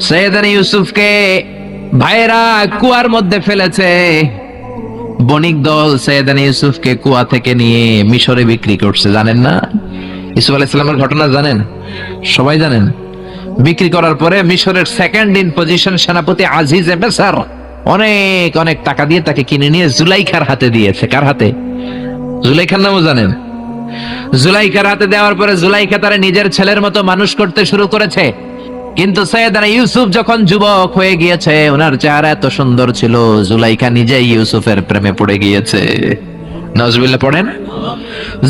সৈয়দনা ইউসুফকে ভাইরা কুয়ার মধ্যে ফেলেছে। বণিক দল সৈয়দনা ইউসুফকে কুয়া থেকে নিয়ে মিশরে বিক্রি করছে, জানেন না? ইউসুফ আলাইহিস সালামের ঘটনা জানেন? সবাই জানেন। বিক্রি করার পরে মিশরের সেকেন্ড ইন পজিশন সেনাপতি আজিজে মিসর অনেক অনেক টাকা দিয়ে তাকে কিনে নিয়ে জুলাইখার হাতে দিয়েছে। কার হাতে? জুলাইখার নামও জানেন? জুলাইখার হাতে দেওয়ার পরে জুলাইখা তারা নিজের ছেলের মতো মানুষ করতে শুরু করেছে। কিন্তু সৈয়দনা ইউসুফ যখন যুবক হয়ে গিয়েছে, ওনার চেহারা এত সুন্দর ছিল, জুলাইখা নিজেই ইউসুফের প্রেমে পড়ে গিয়েছে। নাউজুবিল্লাহ পড়েন।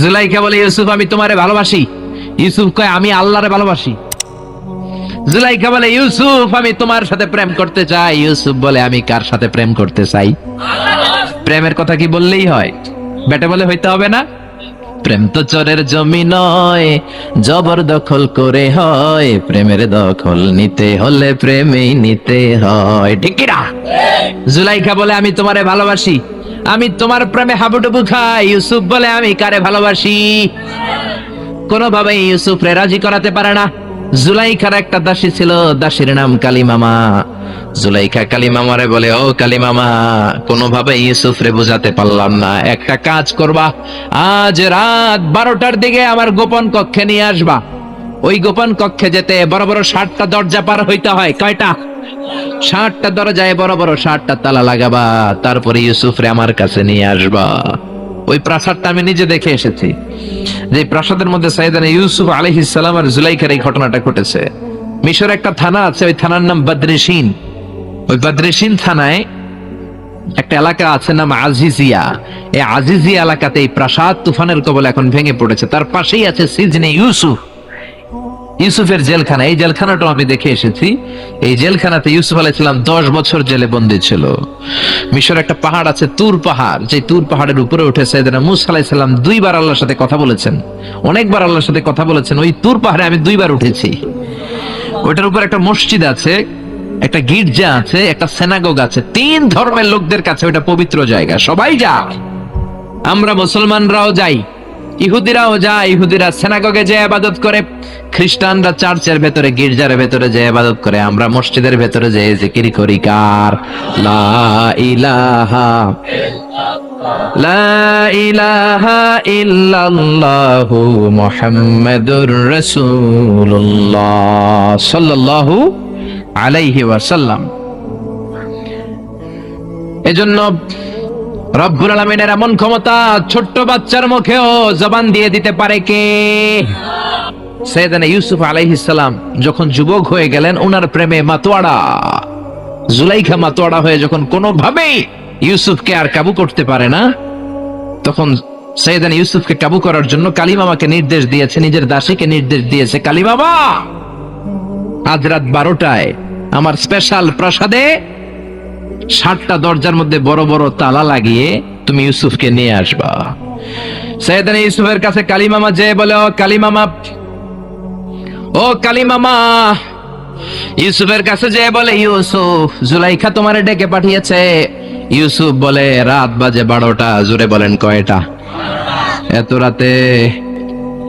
জুলাইখা বলে, ইউসুফ আমি তোমারে ভালোবাসি। ইউসুফ কয়, আমি আল্লাহরে ভালোবাসি। জুলাইখা বলে, ইউসুফ আমি তোমার সাথে প্রেম করতে চাই। ইউসুফ বলে, আমি কার সাথে প্রেম করতে চাই? প্রেমের কথা কি বললেই হয়? বেটা বলে হইতে হবে না? প্রেম তো চোরের জমি নয়, জবরদখল করে হয়। প্রেমের দখল নিতে হলে প্রেমেই নিতে হয়, ঠিক কি না? জুলাইখা বলে, আমি তোমারে ভালোবাসি, আমি তোমার প্রেমে হাবুডুবু খাই। ইউসুফ বলে, আমি কারে ভালোবাসি? কোনোভাবেই ইউসুফরে রাজি করাতে পারে না। জুলাইখার একটা দাসী ছিল, দাসীর নাম কালিমামা। জুলাইখা কালিমামারে বলে, ও কালিমামা, কোনোভাবে ইউসুফরে বোঝাতে পারলাম না, একটা কাজ করবা, আজ রাত 12টার দিকে আমার গোপন কক্ষে নিয়ে আসবা। ওই গোপন কক্ষে যেতে বড় বড় 60টা দরজা পার হইতে হয়। কয়টা? 60টা দরজায় বড় বড় 60টা তালা লাগাবা, তারপরে ইউসুফরে আমার কাছে নিয়ে আসবা। ওই প্রাসাদটা আমি নিজে দেখে এসেছি, যে প্রাসাদের মধ্যে সৈয়দনা ইউসুফ আলাইহিস সালাম আর জুলাইখার এই ঘটনাটা ঘটেছে। মিশরে একটা থানা আছে, ওই থানার নাম বদরেশিন। ওই বদরেশিন থানায় একটা এলাকা আছে নাম আজিজিয়া। এই আজিজিয়া এলাকাতে এই প্রাসাদ তুফানের কবলে এখন ভেঙে পড়েছে। তার পাশেই আছে সিজনে ইউসুফ, ইউসুফের জেলখানা। এই জেলখানাটাও আমি দেখে এসেছি। এই জেলখানাতে ইউসুফ আলাইহিস সালাম 10 বছর জেলে বন্দী ছিল। মিশর একটা পাহাড় আছে তুর পাহাড়, যে তুর পাহাড়ের উপরে উঠে সাইয়েদনা মূসা আলাইহিস সালাম 2 বার আল্লাহর সাথে কথা বলেছেন, অনেকবার আল্লাহর সাথে কথা বলেছেন। ওই তুর পাহাড়ে আমি 2 বার উঠেছি। ওইটার উপর একটা মসজিদ আছে, একটা গির্জা আছে, একটা সিনাগোগ আছে। 3 ধর্মের লোকদের কাছে ওটা পবিত্র জায়গা, সবাই যায়। আমরা মুসলমানরাও যাই, ইহুদিরাও যায়। ইহুদিরা সিনাগোগে যে ইবাদত করে, খ্রিস্টানরা চার্চের ভেতরে, গির্জার ভেতরে যে ইবাদত করে, আমরা মসজিদের ভেতরে যে জিকির করি কার? লা ইলাহা লা ইলাহা ইল্লাল্লাহু মুহাম্মাদুর রাসূলুল্লাহ সাল্লাল্লাহু আলাইহি ওয়াসাল্লাম। এজন্য রব্বুল আলামিনের এমন ক্ষমতা, ছোট্ট বাচ্চার মুখেও জবান দিয়ে দিতে পারে কে? সৈয়দনা ইউসুফ আলাইহিস সালাম যখন যুবক হয়ে গেলেন, ওনার প্রেমে মাতোয়ারা। জুলাইখা মাতোয়ারা হয়ে যখন কোনোভাবেই ইউসুফকে আর কাবু করতে পারে না, তখন সৈয়দনা ইউসুফকে কাবু করার জন্য কালিমামাকে নির্দেশ দিয়েছে, নিজের দাসীকে নির্দেশ দিয়েছে, কালিমামা আজ রাত 12টায় আমার স্পেশাল প্রাসাদে 60টা দরজার মধ্যে বড় বড় তালা লাগিয়ে তুমি ইউসুফকে নিয়ে আসবা। সৈয়দনা ইউসুফের কাছে কালিমামা যে বলে, ও কালিমামা, ও কালিমামা। ইউসুফের কাছে যে বলে, ইউসুফ, জুলাইখা তোমারে ডেকে পাঠিয়েছে। ইউসুফ বলে, রাত বাজে 12টা। জোরে বলেন, কয়টা? এত রাতে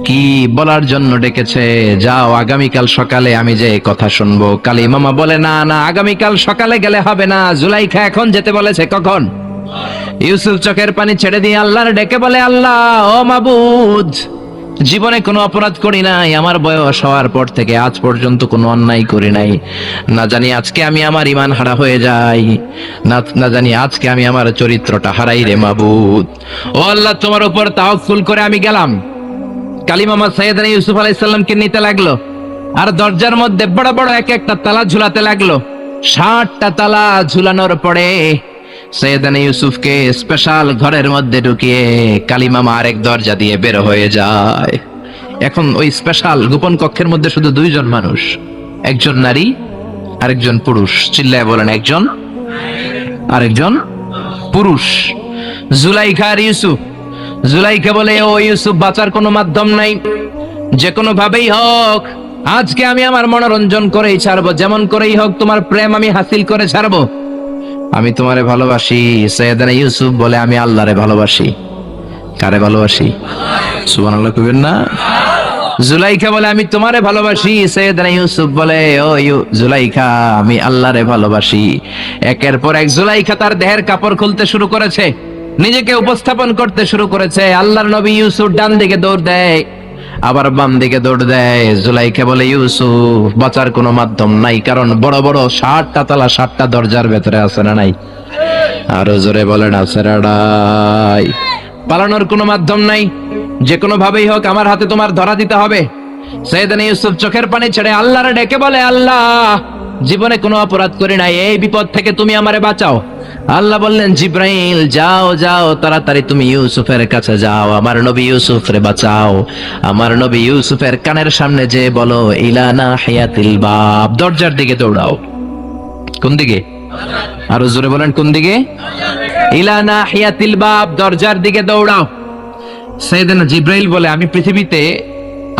কি বলার জন্য ডেকেছে? যাও, আগামীকাল সকালে আমি যে কথা শুনবো। কালিমামা বলে, না না, আগামীকাল সকালে গেলে হবে না, জুলাইখা এখন যেতে বলেছে। কখন? ইউসুফ চোখের পানি ছেড়ে দিয়ে আল্লাহর ডেকে বলে, আল্লাহ, ও মাবুদ, জীবনে কোনো অপরাধ করি নাই, আমার বয়স হওয়ার পর থেকে আজ পর্যন্ত কোনো অন্যায় করি নাই। না জানি আজকে আমি আমার ঈমান হারা হয়ে যাই, না জানি আজকে আমি আমার চরিত্রটা হারাই রে মাবুদ। ও আল্লাহ, তোমার উপর তাওয়াক্কুল করে আমি গেলাম। কালিমামা সৈয়দনা ইউসুফ আলাইহিস সালামকে নিতে লাগলো, আর দরজার মধ্যে বড় বড় এক একটা তালা ঝুলাতে লাগলো। 60টা তালা ঝুলানোর পরে সৈয়দনা ইউসুফকে স্পেশাল ঘরের মধ্যে ঢুকিয়ে কালিমামা আরেক দরজা দিয়ে বের হয়ে যায়। এখন ওই স্পেশাল গোপন কক্ষের মধ্যে শুধু 2 জন মানুষ, একজন নারী আরেকজন পুরুষ। চিল্লায় বলেন, একজন আরেকজন পুরুষ। জুলাইখা আর ইউসুফ। জুলাইখা বলে, ও ইউসুফ, বাঁচার কোনো মাধ্যম নাই, যে কোনো ভাবেই হোক আজকে আমি আমার মনোরঞ্জন করেই ছাড়বো, যেমন করেই হোক তোমার প্রেম আমি হাসিল করে ছাড়বো। আমি তোমারে ভালোবাসি। সৈয়দনা ইউসুফ বলে, আমি আল্লাহরে ভালোবাসি। কারে ভালোবাসি? সুবহানাল্লাহ কইবেন না? জুলাইখা বলে আমি তোমারে ভালোবাসি। সৈয়দনা ইউসুফ বলে ও জুলাইখা আমি আল্লাহরে ভালোবাসি। একের পর এক জুলাইখা তার দেহের কাপড় খুলতে শুরু করেছে, নিজেকে উপস্থাপন করতে শুরু করেছে। আল্লাহর নবী ইউসুফ ডান দিকে দৌড় দেয়, আবার বাম দিকে দৌড় দেয়। জুলাইখা বলে ইউসুফ বাঁচার কোনো মাধ্যম নাই, কারণ বড় বড় 60টা তালা 60টা দরজার ভেতরে আছে না নাই? আরো জোরে বলেন আছে রাডাই। পালানোর কোনো মাধ্যম নাই, যে কোনো ভাবেই হোক আমার হাতে তোমার ধরা দিতে হবে। সৈয়দনা ইউসুফ চোখের পানি ছেড়ে আল্লাহরে ডেকে বলে আল্লাহ জীবনে কোনো অপরাধ করি নাই, এই বিপদ থেকে তুমি আমারে বাঁচাও। আল্লাহ বললেন জিব্রাইল যাও যাও তাড়াতাড়ি তুমি ইউসুফের কাছে যাও, আমার নবী ইউসুফরে বাঁচাও। আমার নবী ইউসুফের কানের সামনে যে বলো ইলা নাহিয়াতিল বাব, দরজার দিকে দৌড়াও। কোন দিকে? আরো জোরে বলেন কোন দিকে? ইলা নাহিয়াতিল বাব, দরজার দিকে দৌড়াও। সাইয়েদনা জিব্রাইল বলে আমি পৃথিবীতে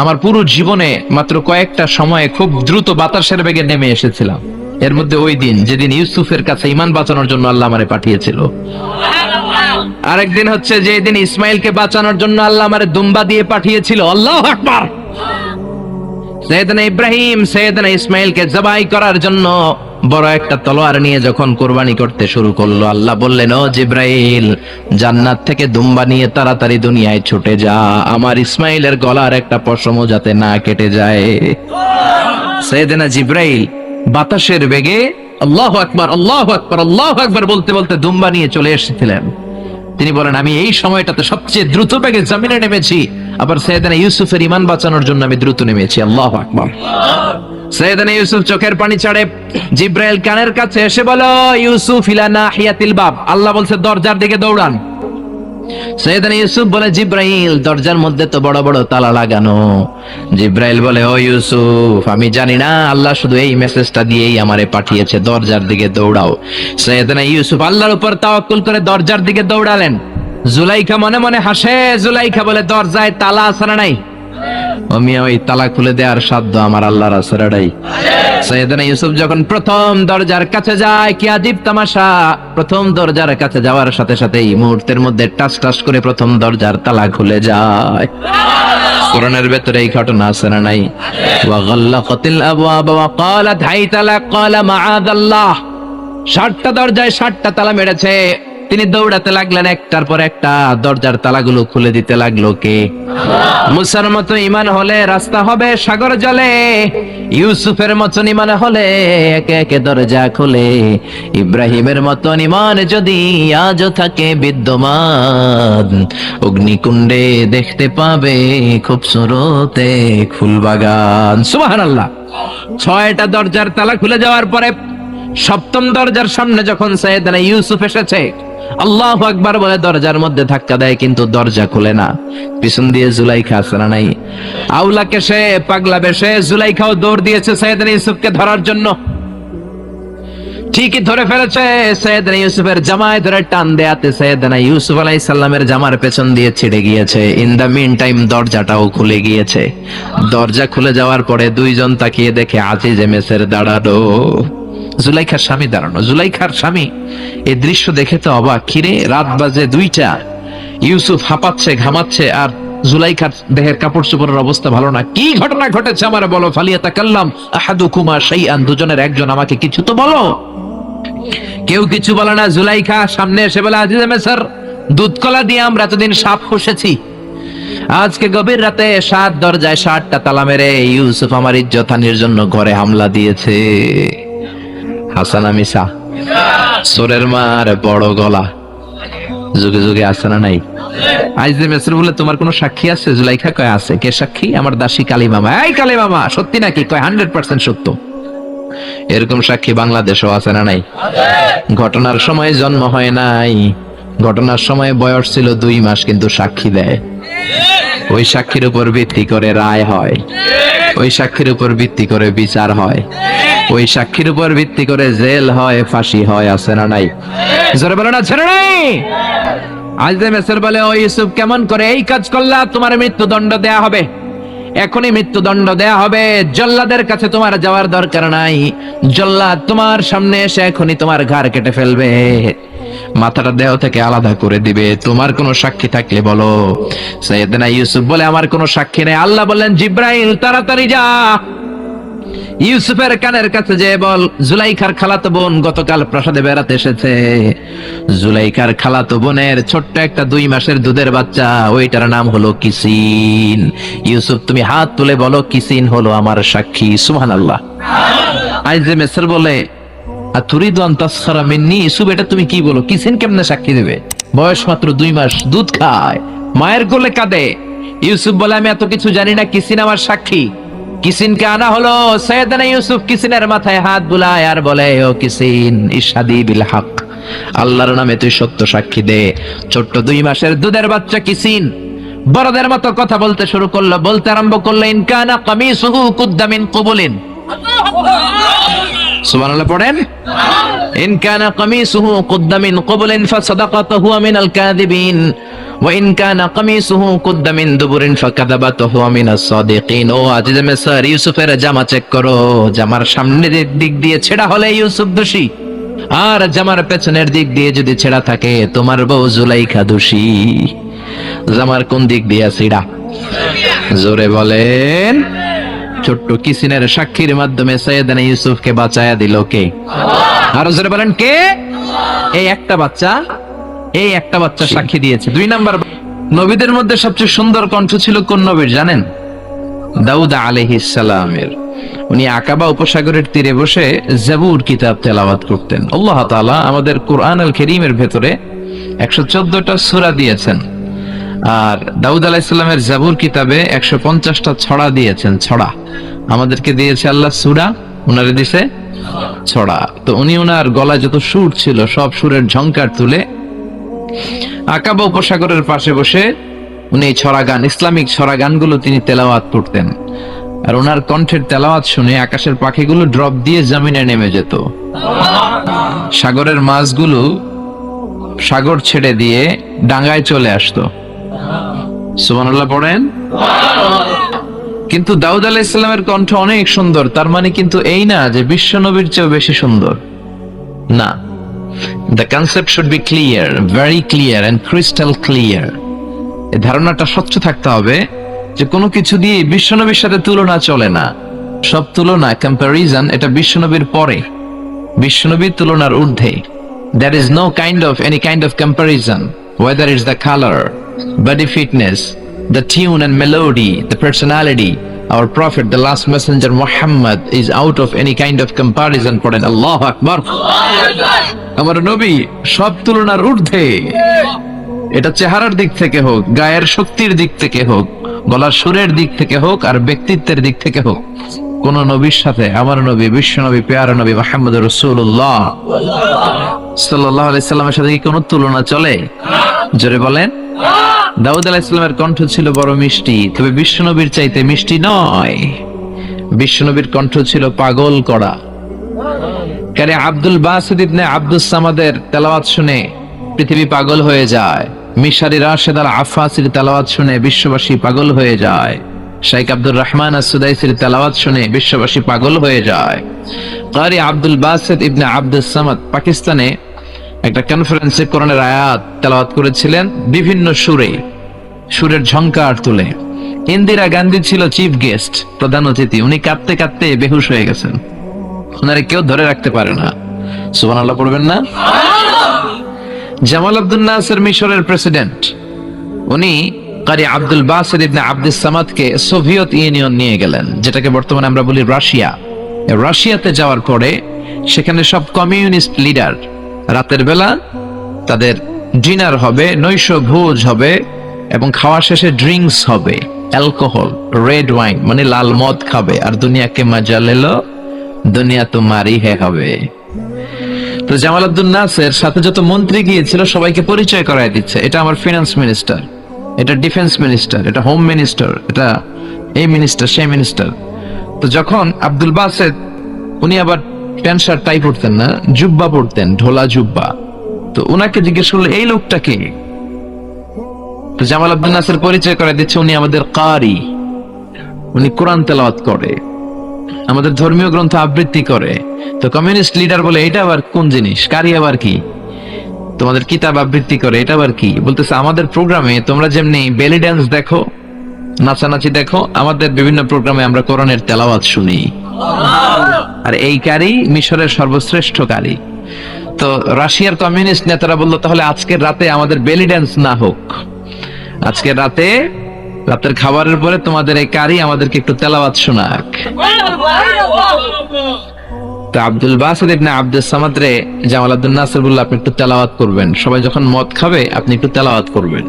আমার পুরো জীবনে মাত্র কয়েকটা সময়ে খুব দ্রুত বাতাসের বেগে নেমে এসেছিলাম, এর মধ্যে ওই দিন যেদিন ইউসুফের কাছে ঈমান বাঁচানোর জন্য আল্লাহ আমারে পাঠিয়েছিল। আরেকদিন হচ্ছে যে দিন ইসমাইলকে বাঁচানোর জন্য আল্লাহ আমারে দুম্বা দিয়ে পাঠিয়েছিল। আল্লাহু আকবার। সৈয়দনা ইব্রাহিম সৈয়দনা ইসমাইলকে জবাই করার জন্য বড় একটা তলোয়ার নিয়ে যখন কুরবানি করতে শুরু করলো, আল্লাহ বললেন ও জিব্রাইল জান্নাত থেকে দুম্বা নিয়ে তাড়াতাড়ি দুনিয়ায় ছুটে যা, আমার ইসমাইলের গলার একটা পশমও যাতে না কেটে যায়। সৈয়দনা জিব্রাইল বাতাসের বেগে আল্লাহু আকবার আল্লাহু আকবার আল্লাহু আকবার বলতে বলতে দুম্বা নিয়ে চলে এসেছিলেন। তিনি বলেন আমি এই সময়টাতে সবচেয়ে দ্রুত বেগে জমিনে নেমেছি, আবার সৈয়দনা ইউসুফের ঈমান বাঁচানোর জন্য আমি দ্রুত নেমেছি। আল্লাহু আকবার। সৈয়দনা ইউসুফ চোখের পানি ছাড়ে জিব্রাইল কানের কাছে এসে বলো ইউসুফ ইলা নাহিয়াতিল বাব, আল্লাহ বলছে দরজার দিকে দৌড়ান। সৈয়দনা ইউসুফ বলে জিব্রাইল দরজার মধ্যে তো বড় বড় তালা লাগানো। জিব্রাইল বলে ও ইউসুফ আমি জানি না, আল্লাহ শুধু এই মেসেজটা দিয়েই আমারে পাঠিয়েছে, দরজার দিকে দৌড়াও। সৈয়দনা ইউসুফ আল্লাহর উপর তাওয়াক্কুল করে দরজার দিকে দৌড়ালেন। জুলাইখা মনে মনে হাসে। জুলাইখা বলে দরজায় তালা আছে না নাই? আমি ওই তালা খুলে দেওয়ার সাধ্য আমার আল্লাহর আছে না নাই? সৈয়দনা ইউসুফ যখন প্রথম দরজার কাছে যায়, কি আজীব তামাশা, প্রথম দরজার কাছে যাওয়ার সাথে সাথেই মুহূর্তের মধ্যে টাস টাস করে প্রথম দরজার তালা খুলে যায়। কোরআনের ভেতরে এই ঘটনা আছে না নাই? ওয়া গাল্লাকাতিল আবওয়াব ওয়া ক্বালাত হাইতা লাক ক্বালা মাআদাল্লাহ, 60টা দরজায় 60টা তালা মেরেছে। তিনি দৌড়াতে লাগলেন, একটার পর একটা দরজার তালাগুলো খুলে দিতে লাগলো কে? মুসার মতো ঈমান হলে রাস্তা হবে সাগর জলে, ইউসুফের মতন ঈমান হলে একে একে দরজা খুলে। ইব্রাহিমের মতন ঈমান যদি আজও থাকে বিদ্যমান, অগ্নিকুণ্ডে দেখতে পাবে খুবসুরত এক ফুলবাগান। সুবহানাল্লাহ। 6টা দরজার তালা খুলে যাওয়ার পরে সপ্তম দরজার সামনে যখন সৈয়দনা ইউসুফ এসেছে, আল্লাহু আকবার বলে দরজার মধ্যে ধাক্কা দেয়, কিন্তু দরজা খুলে না। পিছন দিয়ে জুলাইখা আছে না নাই? আউলা কেশে পাগলা বেশে জুলাইখাও দৌড় দিয়েছে সৈয়দনা ইউসুফকে ধরার জন্য। ঠিকই ধরে ফেলেছে। সৈয়দনা ইউসুফের জামায় ধরে টান দেয়াতে সৈয়দনা ইউসুফ আলাইহিস সালামের জামার পেছন দিয়ে ছিঁড়ে গিয়েছে। ইন দা মিন টাইম দরজাটাও খুলে গিয়েছে। দরজা খুলে যাওয়ার পরে দুইজন তাকিয়ে দেখে আজিজে মেসের দাঁড়ানো, জুলাইখার স্বামী দাঁড়ানো। জুলাইখার স্বামী এই দৃশ্য দেখে তো অবাক, কিরে রাত বাজে 2টা, ইউসুফ হাঁপাচ্ছে ঘামাচ্ছে আর জুলাইখার দেহের কাপড় চোপড়ের অবস্থা ভালো না। কি ঘটনা ঘটেছে আমার বলো। ফালিয়াতাকাল্লাম আহাদুকুমা শাইআন, দুজনের একজন আমাকে কিছু তো বলো। কেউ কিছু বলে না। জুলাইখা সামনে এসে বলে আজিজে মেসর, দুধ কলা দিয়ে আমরা এতদিন সাপ পুষেছি, আজকে গভীর রাতে 7 দরজায় 60টা তালা মেরে ইউসুফ আমার ইজ্জতহানির জন্য ঘরে হামলা দিয়েছে। হাসানা মিসা সোরের মার বড় গলা, যুগে যুগে আছে না নাই? আজিজে মেসর বলে তোমার কোনো সাক্ষী আছে? জুলাইখা কয় আছে। কে সাক্ষী? আমার দাসী কালী মামা। এই কালী মামা সত্যি নাকি? কয় 100% সত্য। এরকম সাক্ষী বাংলাদেশও আছে না নাই? ঘটনার সময় জন্ম হয় নাই, ঘটনার সময় বয়স ছিল 2 মাস, কিন্তু সাক্ষী দেয়। ওই সাক্ষীর উপর ভিত্তি করে রায় হয়, ওই সাক্ষীর উপর ভিত্তি করে বিচার হয়, ওই সাক্ষীর উপর ভিত্তি করে জেল হয়, ফাঁসি হয়, আছে না নাই? জোরে বলো না ছেড়ে নাই। আজিজে মেসর বলে ও ইউসুফ কেমন করে এই কাজ করলা? তোমার মৃত্যুদণ্ড দেয়া হবে, এখনই মৃত্যুদণ্ড দেয়া হবে। জল্লাদের কাছে তোমার যাওয়ার দরকার নাই, জল্লাদ তোমার সামনে এসে এখনই তোমার ঘাড় কেটে ফেলবে। মাথাটা দেহ থেকে আলাদা করে দিবে। তোমার কোনো সাক্ষী থাকলে বলো। সাইয়েদনা ইউসুফ বলে, আমার কোনো সাক্ষী নেই। আল্লাহ বললেন, জিব্রাইল তাড়াতাড়ি যা, ইউসুফের কানের কাছে যে বল, জুলাইখার খালাতো বোন গতকাল প্রাসাদে বেড়াতে এসেছে। জুলাইখার খালাতো বোনের ছোট্ট একটা 2 মাসের দুধের বাচ্চা, ওইটার নাম হলো কিসিন। ইউসুফ তুমি হাত তুলে বলো, কিসিন হলো আমার সাক্ষী। সুবহানাল্লাহ। আইজে মেসর বলে, আতুরিদু আন তাসখারা মিন্নি, ইউসুফ এটা তুমি কি বলো? কিসিন কেমনে সাক্ষী দেবে? বয়স মাত্র 2 মাস, দুধ খায়, মায়ের কোলে কাঁদে। ইউসুফ বলে, আমি এত কিছু জানি না, কিসিন আমার সাক্ষী। কিসিনকে আনা হলো। সাইয়েদনা ইউসুফ কিসিনের মাথায় হাত বুলায় আর বলে, ও কিসিন, ইশহাদি বিল হক, আল্লাহর নামে তুই সত্য সাক্ষী দে। ছোট্ট 2 মাসের দুধের বাচ্চা কিসিন বড়দের মতো কথা বলতে শুরু করলো, বলতে আরম্ভ করলো, ইন কানা কামিসুহু কুদ্দা মিন কুবুলিন। সুবহানাল্লাহ পড়েন। ইন কানা কামিসুহু কুদ্দা মিন কুবুলিন ফাসাদাকাতু হুয়া মিনাল কাযিবিন ওয়া ইন কানা কামিসুহু কুদ্দা মিন দুবুরিন ফাকাযাবাতু হুয়া মিনাস সাদিকিন। ও আজিজে মিসর, ইউসুফের জামা চেক করো। জামার সামনের দিক দিয়ে ছেঁড়া হলে ইউসুফ দোষী, আর জামার পেছনের দিক দিয়ে যদি ছেঁড়া থাকে তোমার বউ জুলাইখা দোষী। জামার কোন দিক দিয়ে ছেঁড়া? জোরে বলেন। ছোট্ট কিসিনের সাক্ষীর মাধ্যমে সাইয়েদনা ইউসুফকে বাঁচায়া দিল কে? আরো জোরে বলেন, কে? এই একটা বাচ্চা সাক্ষী দিয়েছে। 2 নাম্বার, নবীদের মধ্যে সবচেয়ে সুন্দর কণ্ঠ ছিল কোন নবীর জানেন? দাউদ আলাইহিস সালামের। উনি আকাবা উপসাগরের তীরে বসে জাবুর কিতাব তেলাওয়াত করতেন। আল্লাহ তাআলা আমাদের কোরআন আল কারীমের ভেতরে 114টা সূরা দিয়েছেন, আর দাউদ আলাইহিস সালামের জাবুর কিতাবে 150টা ছড়া দিয়েছেন। ছড়া আমাদেরকে দিয়েছে আল্লাহ, সূরা উনারে দিয়েছে ছড়া। তো উনি ওনার গলায় যত সুর ছিল সব সুরের ঝংকার তুলে আকাবা উপসাগরের পাশে বসে উনি ছড়া গান, ইসলামিক ছড়া গানগুলো তিনি তেলাওয়াত করতেন। আর ওনার কণ্ঠের তেলাওয়াত শুনে আকাশের পাখিগুলো ড্রপ দিয়ে জমিনে নেমে যেত, সাগরের মাছগুলো সাগর ছেড়ে দিয়ে ডাঙ্গায় চলে আসতো। সুবহানাল্লাহ পড়েন। কিন্তু দাউদ আলাইহিস সালামের কণ্ঠ অনেক সুন্দর, তার মানে কিন্তু এই না যে বিশ্ব নবীর চেয়ে বেশি সুন্দর, না। The concept should be clear, very clear and crystal clear. এই ধারণাটা স্বচ্ছ থাকতে হবে যে কোনো কিছু দিয়ে বিশ্বনবীর সাথে তুলনা চলে না। সব তুলনা, কম্প্যারিজন, এটা বিশ্বনবীর পরে, বিশ্বনবীর তুলনার ঊর্ধ্বে। There is no any kind of comparison, whether it's the color, body fitness, the tune and melody, the personality. Our prophet, the last messenger Muhammad, is out of any kind of comparison. পড়েন আল্লাহু আকবার। আমার নবী সব তুলনার ঊর্ধ্বে। এটা চেহারার দিক থেকে হোক, গায়ের শক্তির দিক থেকে হোক, গলার সুরের দিক থেকে হোক, আর ব্যক্তিত্বের দিক থেকে হোক, কোন নবীর সাথে আমার নবী, বিশ্ব নবী, পেয়ারা নবী মুহাম্মদ রাসূলুল্লাহ সাল্লাল্লাহু আলাইহি সাল্লামের সাথে কি কোনো তুলনা চলে? জোরে বলেন। দাউদ আলাইহিস সালামের কণ্ঠ ছিল বড় মিষ্টি, তবে বিশ্ব নবীর চাইতে মিষ্টি নয়। বিশ্ব নবীর কণ্ঠ ছিল পাগল করা। কারে আব্দুল বাসিত ইবনে আব্দুস সামাদের তেলাওয়াত শুনে পৃথিবী পাগল হয়ে যায়। মিশরি রাশেদ আল আফাসির তেলাওয়াত শুনে বিশ্ববাসী পাগল হয়ে যায়। শাইখ আব্দুর রহমান আস-সুদাইসির তেলাওয়াত শুনে বিশ্ববাসী পাগল হয়ে যায়। কারি আব্দুল বাসিত ইবনে আব্দুস সামাদ পাকিস্তানে একটা কনফারেন্সে কোরআনের আয়াত তেলাওয়াত করেছিলেন বিভিন্ন সুরে, সুরের ঝংকার তুলে। ইন্দিরা গান্ধী ছিল চিফ গেস্ট, প্রধান অতিথি। উনি কাঁদতে কাঁদতে বেহুশ হয়ে গেছেন, ওনারে কেউ ধরে রাখতে পারে না। সুবহানাল্লাহ পড়বেন না? জামাল আব্দুল নাসের মিশরের প্রেসিডেন্ট, উনি কারি আব্দুল বাসিত ইবনে আব্দুস সামাদকে সোভিয়েত ইউনিয়ন নিয়ে গেলেন, যেটাকে বর্তমানে আমরা বলি রাশিয়া। রাশিয়াতে যাওয়ার পরে সেখানে সব কমিউনিস্ট লিডার রাতের বেলা তাদের ডিনার হবে, নৈশ ভোজ হবে, এবং খাওয়া শেষে ড্রিঙ্কস হবে, অ্যালকোহল, রেড ওয়াইন মানে লাল মদ খাবে, আর দুনিয়াকে মজা লেলো দুনিয়া তোমারই হবে। তো জামাল আব্দুল নাসের সাথে যত মন্ত্রী গিয়েছিল সবাইকে পরিচয় করায় দিচ্ছে, এটা আমার ফিনান্স মিনিস্টার, এটা ডিফেন্স মিনিস্টার, এটা হোম মিনিস্টার, এটা এই মিনিস্টার, সেই মিনিস্টার। তো যখন আব্দুল বাসিত, উনি আবার প্যান্ট শার্ট টাই পরতেন না, জুব্বা পরতেন, ঢোলা জুব্বা। তো উনাকে জিজ্ঞেস করলো এই লোকটা কে? তো জামাল আব্দুল নাসের পরিচয় করে দিচ্ছে, উনি আমাদের কারি, উনি কোরআন তেলাওয়াত করে, আমাদের ধর্মীয় গ্রন্থ আবৃত্তি করে। তো কমিউনিস্ট লিডার বলে এটা আবার কোন জিনিস, কারি আবার কি? তোমাদের কিতাব আবৃত্তি করে, এটা আবার কি? বলতেছে আমাদের প্রোগ্রামে তোমরা যেমনি বেলি ড্যান্স দেখো, নাচানাচি দেখো, আমাদের বিভিন্ন প্রোগ্রামে আমরা কোরআনের তেলাওয়াত শুনি। আর এই কারি মিশরের সর্বশ্রেষ্ঠ কারি। তো রাশিয়ার কমিউনিস্ট নেতারা বললো তাহলে আজকের রাতে আমাদের বেলি ড্যান্স না হোক, আজকের রাতে রাতের খাবারের পরে তোমাদের এই কারি আমাদেরকে একটু তেলাওয়াত শোনাক। তো আব্দুল বাসিত ইবনে আব্দুস সামাদ রে জামাল আব্দুল নাসির বলল আপনি একটু তেলাওয়াত করবেন, সবাই যখন মদ খাবে আপনি একটু তেলাওয়াত করবেন।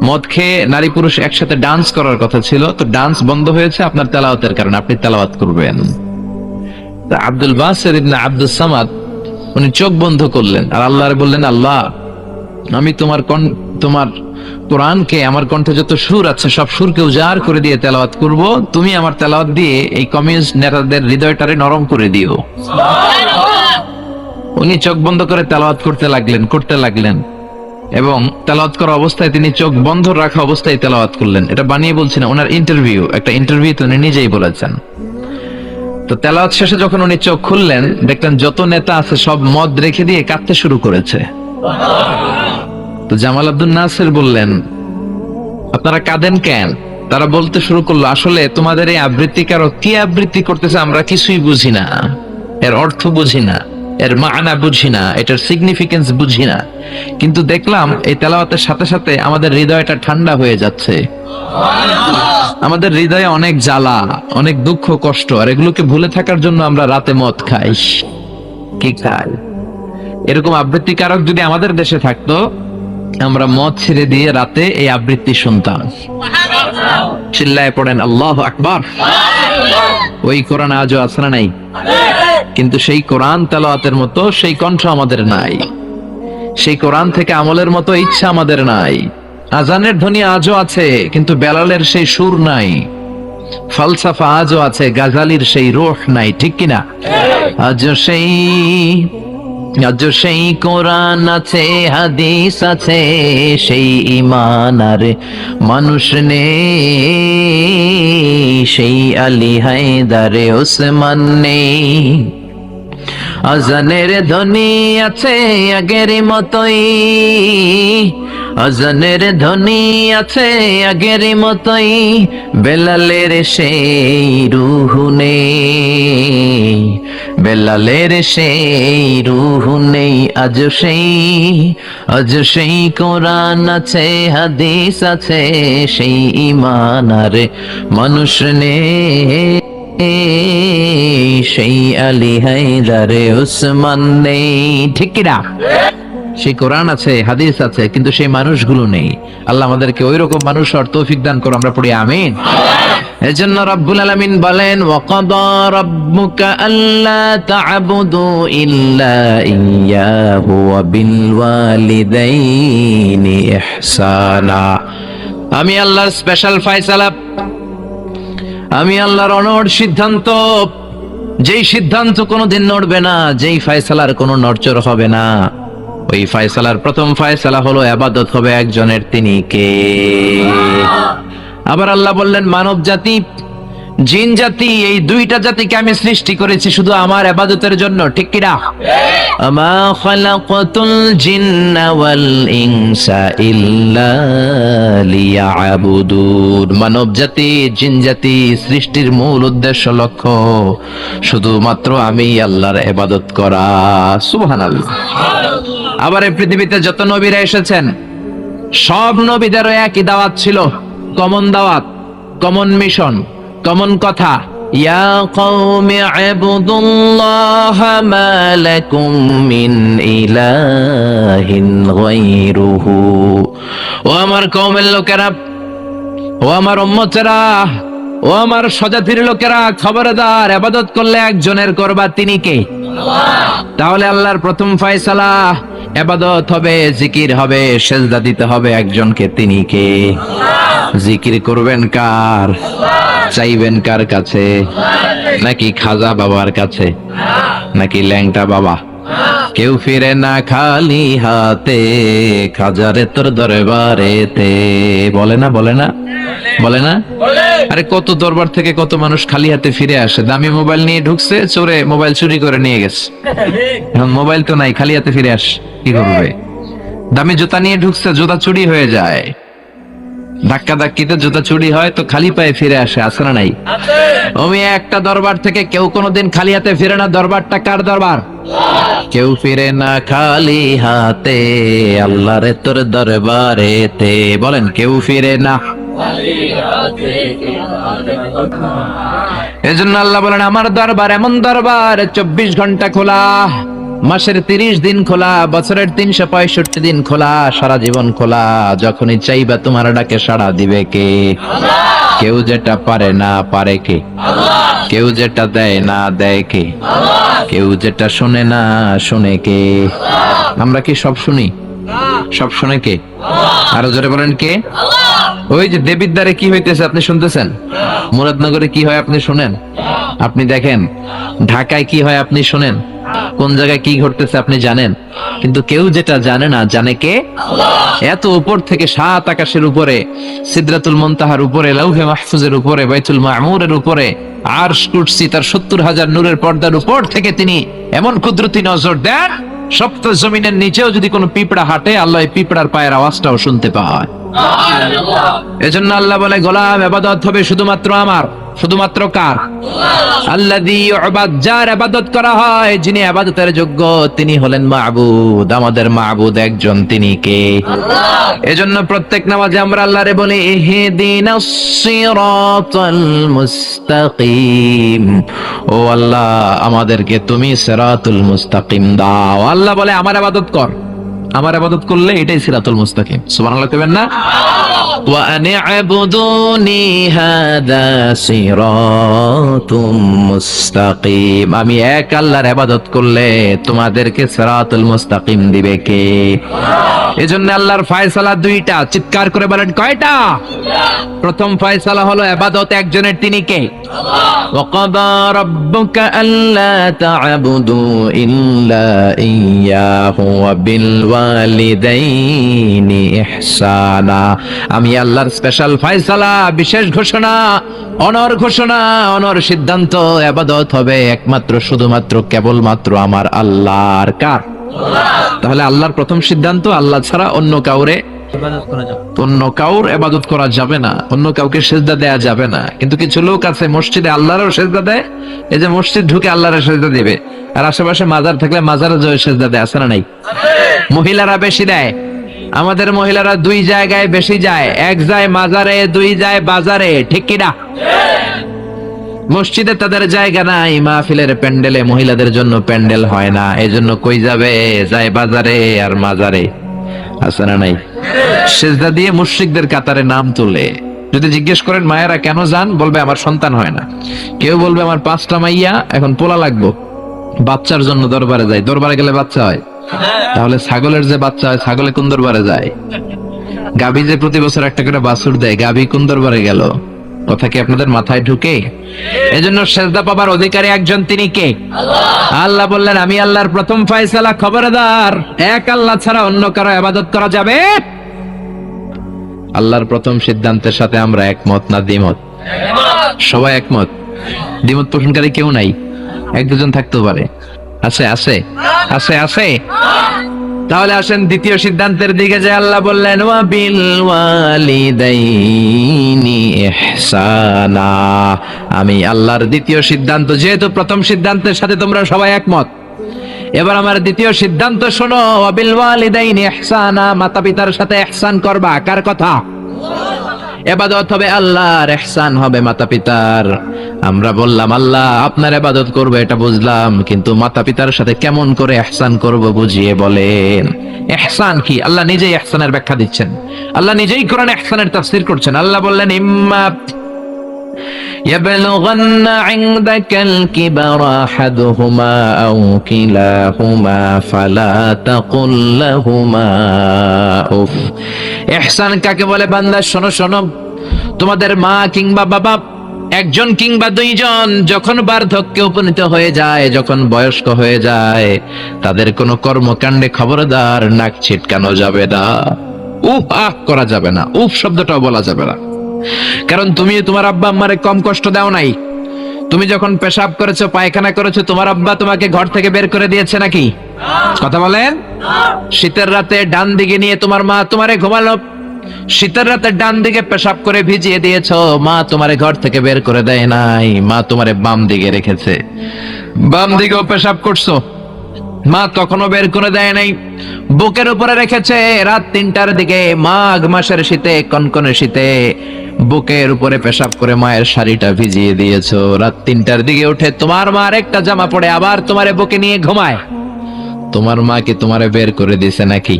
মদ খেয়ে নারী পুরুষ একসাথে ডান্স করার কথা ছিল, তো ডান্স বন্ধ হয়েছে আপনার তেলাওয়াতের কারণে, আপনি তেলাওয়াত করবেন। তো আব্দুল বাসিত ইবনে আব্দুস সামাদ উনি চোখ বন্ধ করলেন আর আল্লাহরে বললেন, আল্লাহ আমি তোমার কোরআনকে, আমার কণ্ঠে যত সুর আছে সব সুরকে উজাড় করে দিয়ে তেলাওয়াত করব, তুমি আমার তেলাওয়াত দিয়ে এই কমিউনিস্ট নেতাদের হৃদয়টারে নরম করে দিও। উনি চোখ বন্ধ করে তেলাওয়াত করতে লাগলেন এবং তেলাওয়াত করা অবস্থায় তিনি চোখ বন্ধ রাখা অবস্থায় তেলাওয়াত করলেন। এটা বানিয়ে বলছি না, ওনার একটা ইন্টারভিউ উনি নিজেই বলেছেন। তো তেলাওয়াত শেষে যখন উনি চোখ খুললেন দেখলেন যত নেতা আছে সব মদ রেখে দিয়ে কাঁদতে শুরু করেছে। তো জামাল আব্দুল নাসির বললেন, আপনারা কাঁদেন কেন? তারা বলতে শুরু করলো, আসলে তোমাদের এই আবৃত্তিকারক কি আবৃত্তি করতেছে আমরা কিছুই বুঝি না, এর অর্থ বুঝি না, এর মানা বুঝি না, এটার সিগনিফিকেন্স বুঝি না, কিন্তু দেখলাম এই তেলাওয়াতের সাথে সাথে আমাদের হৃদয়টা ঠান্ডা হয়ে যাচ্ছে। আমাদের হৃদয়ে অনেক জ্বালা, অনেক দুঃখ কষ্ট, আর এগুলোকে ভুলে থাকার জন্য আমরা রাতে মদ খাই। কি খাই? এরকম আবৃত্তিকারক যদি আমাদের দেশে থাকতো, আমরা মদ ছেড়ে দিয়ে রাতে এই আবৃত্তি শুনতাম। চিল্লায় পড়েন আল্লাহু আকবার। ওই কোরআন আজও আছে না নাই? কিন্তু সেই কোরআন তেলাওয়াতের মতো সেই কণ্ঠ আমাদের নাই, সেই কোরআন থেকে আমলের মতো ইচ্ছা আমাদের নাই। আজানের ধ্বনি আজও আছে কিন্তু বেলালের সেই সুর নাই, ফালসাফা আজও আছে, গাজালির সেই রূহ নাই, ঠিক কিনা? আজও সেই কোরআন আছে, হাদিস আছে, সেই ঈমান আর মানুষ নেই, সেই আলী হায়দারে ওসমান নেই। আজানের ধ্বনি আছে আগের মতোই, আজানের ধ্বনি আছে আগের মতোই, বেলালের সেই রূহ নেই, বেলালের সেই রূহ নেই। আজ সেই কোরআন আছে, হাদিস আছে, সেই ঈমান আর মানুষ নেই, সেই আলী হায়দারে ওসমান নেই, ঠিক কিনা? সেই কোরআন আছে, হাদিস আছে, কিন্তু সেই মানুষগুলো নেই। আল্লাহ আমাদেরকে ওই রকম মানুষ হওয়ার তৌফিক দান করো, আমরা পড়ি আমিন। এজন্য রব্বুল আলামিন বলেন, ওয়াকাদা রাব্বুকা আল্লা তা'বুদু ইল্লা ইয়্যাহু ওয়া বিল ওয়ালিদাইনি ইহসানা। আমি আল্লাহর স্পেশাল ফয়সালা, আমি আল্লাহর অনড় সিদ্ধান্ত, যেই সিদ্ধান্ত কোনোদিন নড়বে না, যেই ফয়সালার কোনো নড়চড় হবে না, ওই ফয়সালার প্রথম ফয়সালা হলো ইবাদত হবে একজনের, তিনি কে? আবার আল্লাহ বললেন, মানব জাতি, জিন জাতি, এই দুইটা জাতিকে আমি সৃষ্টি করেছি শুধু আমার ইবাদতের জন্য, ঠিক কিনা? আমা খালাকাতুল জিন্না ওয়াল ইনসা ইল্লা লিয়াবুদুন। মানব জাতি, জিন জাতি সৃষ্টির মূল উদ্দেশ্য, লক্ষ্য শুধুমাত্র আমি আল্লাহর ইবাদত করা। সুবহানাল্লাহ। আবার এই পৃথিবীতে যত নবীরা এসেছেন সব নবীদেরও একই দাওয়াত ছিল, কমন দাওয়াত, কমন মিশন, কমন কথা, ইয়া কওমি ইবুদুল্লাহা মা লাকুম মিন ইলাহিন গায়রুহু। ও আমার কওমের লোকেরা, ও আমার উম্মতেরা, ও আমার স্বজাতির লোকেরা, খবরদার, ইবাদত করলে একজনের করবা, তিনি কে? তাহলে আল্লাহর প্রথম ফয়সালা ইবাদত হবে, জিকির হবে, সেজদা দিতে হবে একজনকে, তিনি কে? জিকির করবেন কার? চাইবেন কার কাছে? নাকি খাজা বাবার কাছে, নাকি ল্যাংটা বাবা? কেউ ফিরে না খালি হাতে, খাজারে তোর দরবারেতে। বলে না, বলে না, বলে না? আরে কত দরবার থেকে কত মানুষ খালি হাতে ফিরে আসে, দামি মোবাইল নিয়ে ঢুকছে, চোরে মোবাইল চুরি করে নিয়ে গেছে, এখন মোবাইল তো নাই, খালি হাতে ফিরে আস, কি করবে? দামি জুতা নিয়ে ঢুকছে, জুতা চুরি হয়ে যায়, ধাক্কা ধাক্কিতে জুতা চুরি হয়, তো খালি পায়ে ফিরে আসে, আছে না নাই? ওমি একটা দরবার থেকে কেউ কোনোদিন খালি হাতে ফিরে না। দরবারটা কার দরবার? কেউ ফিরে না খালি হাতে, আল্লাহরে তোর দরবারেতে। বলেন, কেউ ফিরে না। এজন্য আল্লাহ বলেন, আমার দরবার এমন দরবার 24 ঘন্টা খোলা, মাসের 30 দিন খোলা, বছরের 365 দিন খোলা, সারা জীবন খোলা। যখনই চাইবা তোমার ডাকে সাড়া দিবে কে? কেউ যেটা পারে না পারে কে? কেউ যেটা দেয় না দেয় কে? কেউ যেটা শোনে না শোনে কে? আমরা কি সব শুনি? সব শুনে কে? আরো জোরে বলেন, কে? ওই যে দেবিদ্বারে কি হইতেছে আপনি শুনতেছেন? মুরাদনগরে কি হয় আপনি শুনেন? আপনি দেখেন ঢাকায় কি হয় আপনি শুনেন? কোন জায়গায় কি ঘটতেছে আপনি জানেন? কিন্তু কেউ যেটা জানে না জানে কে? এত উপর থেকে 7 আকাশের উপরে, সিদরাতুল মুনতাহার উপরে, লাউহে মাহফুজের উপরে, বাইতুল মামুরের উপরে, আরশ কুরসি তার 70,000 নূরের পর্দার উপর থেকে তিনি এমন কুদরতি নজর দেন, সপ্ত জমিনের নিচেও যদি কোনো পিঁপড়া হাঁটে, আল্লাহ এই পিঁপড়ার পায়ের আওয়াজটাও শুনতে পায়। এজন্য আল্লাহ বলে, গোলাম ইবাদত হবে শুধুমাত্র আমার। শুধুমাত্র কার? আল্লাযী ইউবাদ, যার ইবাদত করা হয়, যিনি ইবাদতের যোগ্য, তিনি হলেন মাবুদ। আমাদের মাবুদ একজন, তিনি কে? এজন্য প্রত্যেক নামাজে আমরা আল্লাহরে বলি, ইহদিনাস সিরাতাল মুস্তাকিম। ও আল্লাহ, আমাদেরকে তুমি সিরাতুল মুস্তাকিম দাও। আল্লাহ বলে, আমার ইবাদত কর। আমার ইবাদত করলে এটাই সিরাতুল মুস্তাকিম। সুবহানাল্লাহ কইবেন না? ওয়া আনি'বুদুনি হাদা সিরাতুম মুস্তাকিম। আমি এক আল্লাহর ইবাদত করলে তোমাদেরকে সিরাতুল মুস্তাকিম দিবে কে? এজন্য আল্লাহর ফয়সালা দুইটা, চিৎকার করে বলেন, কয়টা? প্রথম ফয়সালা হলো ইবাদত একজনের, তিনি কে? ওয়া ক্বাদা রাব্বুকা আল্লা তা'বুদু ইল্লা ইয়্যাহু ওয়া বিল ওয়ালিদাইনি ইহসানা। আমি আল্লাহর স্পেশাল ফয়সালা, বিশেষ ঘোষণা, অনর ঘোষণা, অনর সিদ্ধান্ত, ইবাদত হবে একমাত্র শুধুমাত্র কেবলমাত্র আমার আল্লাহর। কার? তাহলে আল্লাহর প্রথম সিদ্ধান্ত, আল্লাহ ছাড়া অন্য কাউরে অন্য কাউর ইবাদত করা যাবে না, অন্য কাউকে সিজদা দেয়া যাবে না। কিন্তু কিছু লোক আছে মসজিদে আল্লাহরও সিজদা দেয়, এই যে মসজিদ ঢুকে আল্লাহর সিজদা দিবে, আর আশেপাশে মাজার থাকলে মাজারে জয় সিজদা দেয়, আছে না নাই? মহিলারা বেশি দেয়। আমাদের মহিলারা 2 জায়গায় বেশি যায়, এক যায় মাজারে, 2 যায় বাজারে, ঠিক কিনা? মসজিদে তাদের জায়গা নাই, মাহফিলের প্যান্ডেলে মহিলাদের জন্য প্যান্ডেল হয় না, এজন্য কই যাবে? যায় বাজারে আর মাজারে, আছে না নাই? সিজদা দিয়ে মুশরিকদের কাতারে নাম তোলে। যদি জিজ্ঞেস করেন মায়েরা কেন যান, বলবে আমার সন্তান হয় না। কেউ বলবে আমার 5টা মাইয়া, এখন পোলা লাগবো, বাচ্চার জন্য দরবারে যায়। দরবারে গেলে বাচ্চা হয়? তাহলে ছাগলের যে বাচ্চা হয়, ছাগলে কোন দরবারে যায়? গাভী যে প্রতি বছর একটা করে বাছুর দেয়, গাভী কোন দরবারে গেল? কথা কি আপনাদের মাথায় ঢুকে? এজন্য সিজদা পাবার অধিকারী একজন, তিনি কে? আল্লাহ বললেন, আমি আল্লাহর প্রথম ফয়সালা, খবরদার, এক আল্লাহ ছাড়া অন্য কারো ইবাদত করা যাবে? আল্লাহর প্রথম সিদ্ধান্তের সাথে আমরা একমত না দ্বিমত? সবাই একমত। দ্বিমত পোষণকারী কেউ নাই? 1-2 জন থাকতেও পারে। আছে আছে আছে আছে। তাহলে আসেন দ্বিতীয় সিদ্ধান্তের দিকে, যে আল্লাহ বললেন, ওয়া বিল ওয়ালিদাইনি ইহসানা। আমি আল্লাহর দ্বিতীয় সিদ্ধান্ত, যেহেতু প্রথম সিদ্ধান্তের সাথে তোমরা সবাই একমত, এবার আমার দ্বিতীয় সিদ্ধান্ত শোনো, ওয়া বিল ওয়ালিদাইনি ইহসানা। মাতা পিতার সাথে ইহসান করবা। কার কথা? ইবাদত হবে আল্লাহর, ইহসান হবে মাতা পিতার। আমরা বললাম আল্লাহ আপনার ইবাদত করব, এটা বুঝলাম, কিন্তু মাতা পিতার সাথে কেমন করে ইহসান করব বুঝিয়ে বলেন। ইহসান কি? আল্লাহ নিজেই ইহসানের ব্যাখ্যা দিচ্ছেন, আল্লাহ নিজেই কোরআনে ইহসানের তাফসীর করছেন। আল্লাহ বললেন, ইম্মা يبلغن عندك الكبر أحدهما أو كلاهما فلا تقل لهما أف। ইহসান কাকে বলে? বান্দা শোনো শোনো, তোমাদের মা কিংবা বাবা, একজন কিংবা 2 জন, যখন বার্ধক্যে উপনীত হয়ে যায়, যখন বয়স্ক হয়ে যায়, তাদের কোনো কর্মকাণ্ডে খবরদার নাক ছিটকানো যাবে না, উফ আহ করা যাবে না, উফ শব্দটাও বলা যাবে না। কারণ তুমি তোমার আব্বা আম্মারে কম কষ্ট দাও নাই। তুমি যখন পেশাব করেছো, পায়খানা করেছো, তোমার আব্বা তোমাকে ঘর থেকে বের করে দিয়েছে নাকি? কথা বলেন। শীতের রাতে ডান দিকে নিয়ে তোমার মা তোমারে ঘুমালো, শীতের রাতে ডান দিকে পেশাব করে ভিজিয়ে দিয়েছো, মা তোমারে ঘর থেকে বের করে দেয় নাই, মা তোমারে বাম দিকে রেখেছে, বাম দিকেও পেশাব করছো, মা তখনও বের করে দেয় নাই, বুকের উপরে রেখেছে। রাত 3টার দিকে মাঘ মাসের শীতে, কনকনে শীতে বুকের উপরে পেশাব করে মায়ের শাড়িটা ভিজিয়ে দিয়েছো। রাত 3টার দিকে উঠে তোমার মা একটা জামা পরে আবার তোমারে বুকে নিয়ে ঘুমায়। তোমার মা কি তোমারে বের করে দিছে নাকি?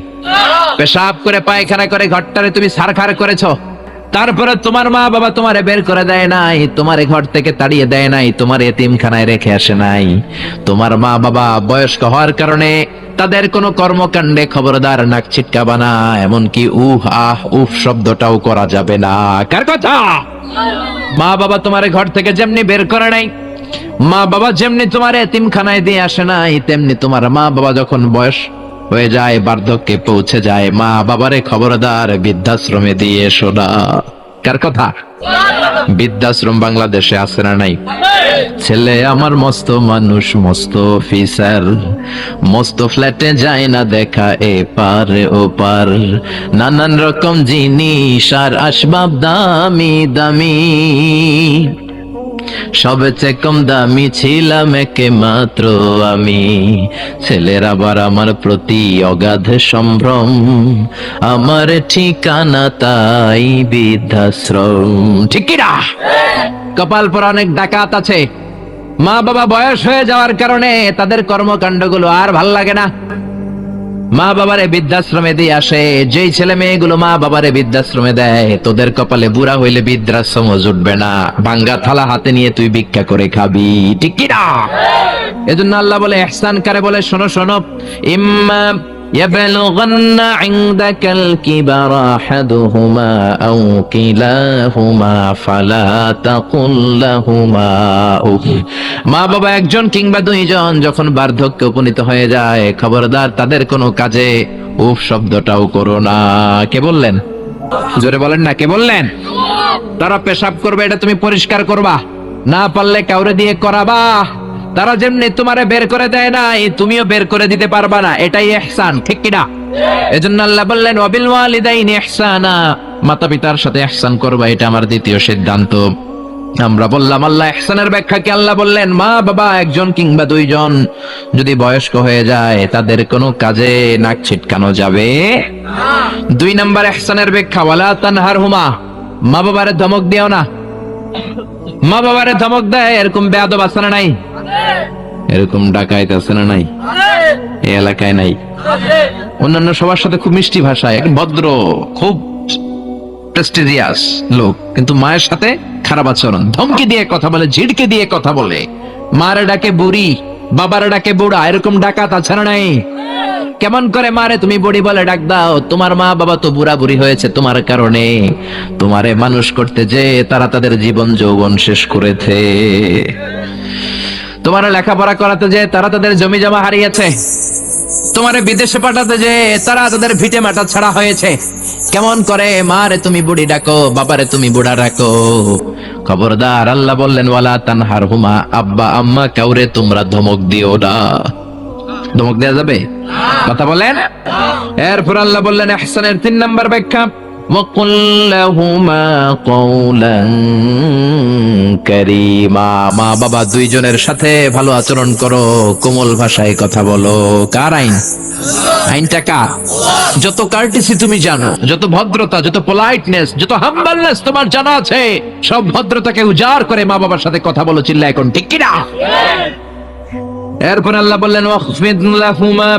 পেশাব করে পায়খানা করে ঘরটারে তুমি ছারখার করেছো, তারপরে তোমার মা বাবা তোমারে বের করে দেয় নাই, তোমারে ঘর থেকে তাড়িয়ে দেয় নাই, তোমার এতিমখানায় রেখে আসে নাই। তোমার মা বাবা বয়স্ক হওয়ার কারণে তাদের কোনো কর্মকাণ্ডে খবরদার নাক ছিটকাবা না, এমনকি উহ আহ উফ শব্দটাও করা যাবে না। কার কথা? মা বাবা তোমারে ঘর থেকে যেমনি বের করে নাই, মা বাবা যেমনি তোমার এতিমখানায় দিয়ে আসে নাই, তেমনি তোমার মা বাবা যখন বয়স হয়ে যায়, বার্ধক্যে পৌঁছে যায়, মা বাবারে খবরদার বৃদ্ধাশ্রমে দিয়ে এসো না। কার কথা? বৃদ্ধাশ্রম বাংলাদেশে আছে না নাই? ছেলে আমার মস্ত মানুষ, মস্ত অফিসার, মস্ত ফ্ল্যাটে যায় না দেখা এ পার ও পার, নানান রকম জিনিস আর আসবাব দামি দামি, সবচেয়ে কম দামি ছিলাম একে মাত্র আমি। ছেলের আবার আমার প্রতি অগাধ সম্ভ্রম, আমার ঠিকানা তাই বৃদ্ধাশ্রম। ঠিক কি না? কপাল পর অনেক ডাকাত আছে, মা বাবা বয়স হয়ে যাওয়ার কারণে তাদের কর্মকাণ্ডগুলো আর ভাল লাগে না, মা বাবারে বৃদ্ধাশ্রমে দিয়ে আসে। যেই ছেলে মেয়েগুলো মা বাবারে বৃদ্ধাশ্রমে দেয়, তোদের কপালে বুড়া হইলে বৃদ্ধাশ্রম জুটবে না, ভাঙ্গা থালা হাতে নিয়ে তুই ভিক্ষা করে খাবি। ঠিক কি না? এজন্য আল্লাহ বলে ইহসান কারে বলে, শোনো শোনো, ইম্মা ইয়াবলুগান্না ইনদাকাল কিবারা আহাদুহুমা আও কিলাহুমা ফালা তাকুল লাহুমা উফ। মা বাবা একজন কিংবা দুইজন যখন বার্ধক্যে উপনীত হয়ে যায়, খবরদার তাদের কোনো কাজে উফ শব্দটাও করো না। কে বললেন? জোরে বলেন না, কে বললেন? তারা পেশাব করবে, এটা তুমি পরিষ্কার করবা, না পারলে কাউরে দিয়ে করাবা। তারা যেমনি তোমারে বের করে দেয় নাই, তুমিও বের করে দিতে পারবা না, এটাই ইহসান। ঠিক কি না? এজন্য আল্লাহ বললেন ওয়াবিল ওয়ালিদাইনি ইহসানা, মাতা পিতার সাথে ইহসান করবা, এটা আমার দ্বিতীয় সিদ্ধান্ত। আমরা বললাম আল্লাহ ইহসানের ব্যাখ্যা কি? আল্লাহ বললেন মা বাবা একজন কিংবা দুইজন যদি বয়স্ক হয়ে যায়, তাদের কোনো কাজে নাক ছিটকানো যাবে না। 2 নম্বর ইহসানের ব্যাখ্যা, ওয়ালা তানহারহুমা, মা বাবারে ধমক দিও না। মা বাবারে ধমক দেয় এরকম বেয়াদব আছে না নাই? এরকম ডাকাইত আছে না নাই? এই এলাকায় নাই? অন্যান্য সবার সাথে খুব মিষ্টি ভাষায়, ভদ্র, খুব প্রেস্টিজিয়াস লোক, কিন্তু মায়ের সাথে খারাপ আচরণ, ধমকি দিয়ে কথা বলে, ঝিড়কে দিয়ে কথা বলে, মারে ডাকে বুড়ি, বাবারে ডাকে বুড়া, এরকম ডাকাত আছে না নাই? কেমন করে মারে তুমি বুড়ি বলে ডাক দাও? তোমার মা বাবা তো বুড়া বুড়ি হয়েছে তোমার কারণে, তোমারে মানুষ করতে যে তারা তাদের জীবন যৌবন শেষ করেছে, তোমার লেখাপড়া করাতে যে তারা তাদের জমি জমা হারিয়েছে, তোমারে বিদেশে পাঠাতে যে তারা তাদের ভিটে মাটা ছাড়া হয়েছে। কেমন করে মারে তুমি বুড়ি ডাকো, বাবারে তুমি বুড়া ডাকো? খবরদার, আল্লাহ বললেন ওয়ালা তানহারহুমা, আব্বা আম্মা কাউরে তোমরা ধমক দিও না। ধমক দেয়া যাবে? কথা বলেন। এরপর আল্লাহ বললেন ইহসানের 3 নম্বর ব্যাখ্যা, ওয়াকুল লাহুমা কওলান কারীমা, মা বাবা দুইজনের সাথে ভালো আচরণ করো, কোমল ভাষায় কথা বলো। কার আইন? আইনটা কার? যত কার্টিসি তুমি জানো, যত ভদ্রতা, যত পোলাইটনেস, যত হাম্বলনেস তোমার জানা আছে, সব ভদ্রতাকে উজাড় করে মা বাবার সাথে কথা বলো। চিল্লা এখন ঠিক কি না? এরপর আল্লাহ বললেন ওয়াখফিদ লাহুমা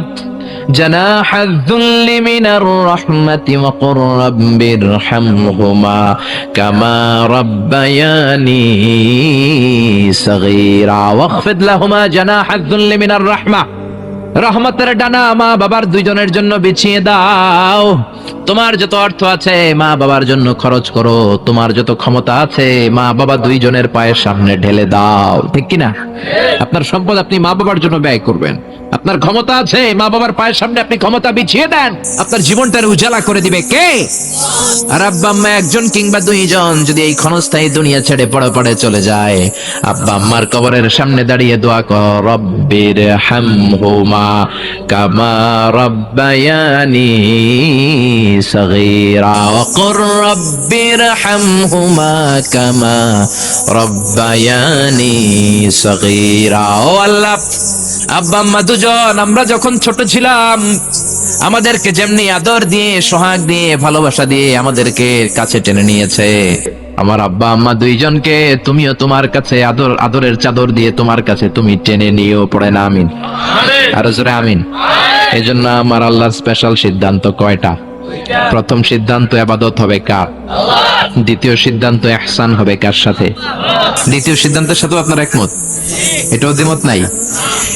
জানাহায যুল্লি মিনার রাহমাতি ওয়া কুর রাব্বিরহামহুমা কামা রাব্বায়ানি সাগীরা। ওয়াখফিদ লাহুমা জানাহায যুল্লি মিনার রাহমা, রহমতের ডানা মা বাবার দুইজনের জন্য বিছিয়ে দাও। তোমার যত অর্থ আছে মা বাবার জন্য খরচ করো, তোমার যত ক্ষমতা আছে মা বাবা দুইজনের পায়ের সামনে ঢেলে দাও। ঠিক কিনা? আপনার সম্পদ আপনি মা বাবার জন্য ব্যয় করবেন, আপনার ক্ষমতা আছে, মা বাবার পায়ের সামনে আপনি ক্ষমতা বিছিয়ে দেন, আপনার জীবনটার উজালা করে দিবে কে? আর আব্বা আম্মা একজন কিংবা দুইজন যদি এই ক্ষণস্থায়ী দুনিয়া ছেড়ে পড়ে চলে যায়, আব্বা আম্মার কবরের সামনে দাঁড়িয়ে দোয়া কর, রব্বির হামহুমা কামা রব্বায়ানি সগীরা ওয়া কুর রব্বির হামহুমা কামা রব্বায়ানি সগীরা। ও আল্লাহ, আব্বা আম্মা দুজন আমরা যখন ছোট ছিলাম আমাদেরকে যেমনি আদর দিয়ে, সোহাগ দিয়ে, ভালোবাসা দিয়ে আমাদেরকে কাছে টেনে নিয়েছে, আমার আব্বা আম্মা দুইজনকে তুমিও তোমার কাছে আদরের চাদর দিয়ে তোমার কাছে তুমি টেনে নিও। পড়ে না আমিন? আরো জোরে আমিন। এই জন্য আমার আল্লাহর স্পেশাল সিদ্ধান্ত কয়টা? প্রথম সিদ্ধান্ত ইবাদত হবে কার? দ্বিতীয় সিদ্ধান্ত ইহসান হবে কার সাথে? দ্বিতীয় সিদ্ধান্তের সাথে আপনার একমত? এটাও দ্বিমত নাই?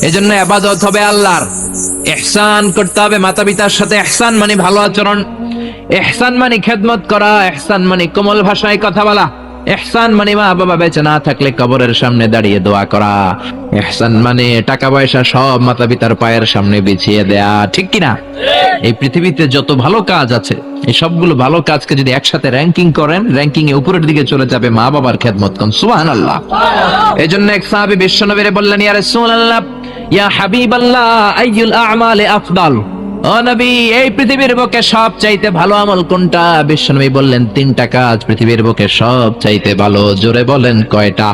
এজন্য ইবাদত হবে আল্লাহর, ইহসান করতে হবে মাতা পিতার সাথে। ইহসান মানে ভালো আচরণ, ইহসান মানে খেদমত করা, ইহসান মানে কোমল ভাষায় কথা বলা, ইহসান মানে মা বাবা বেঁচে না থাকলে কবরের সামনে দাঁড়িয়ে দোয়া করা, ইহসান মানে টাকা পয়সা সব মাতা পিতার পায়ের সামনে বিছিয়ে দেয়া। ঠিক কিনা? এই পৃথিবীতে যত ভালো কাজ আছে এই সবগুলো ভালো কাজকে যদি একসাথে র‍্যাঙ্কিং করেন, র‍্যাঙ্কিং এ উপরের দিকে চলে যাবে মা বাবার খেদমত। কোন সুবহানাল্লাহ। এজন্য এক সাহাবী বিশ্বনবীরে বললেন, ইয়া রাসূলুল্লাহ, ইয়া হাবিবাল্লাহ, আইয়ুল আ'মালি আফদাল? ও নবী, এই পৃথিবীর বুকে সব চাইতে ভালো আমল কোনটা? বিশ্বনবী বললেন, 3টা কাজ পৃথিবীর বুকে সব চাইতে ভালো। জোরে বলেন কয়টা?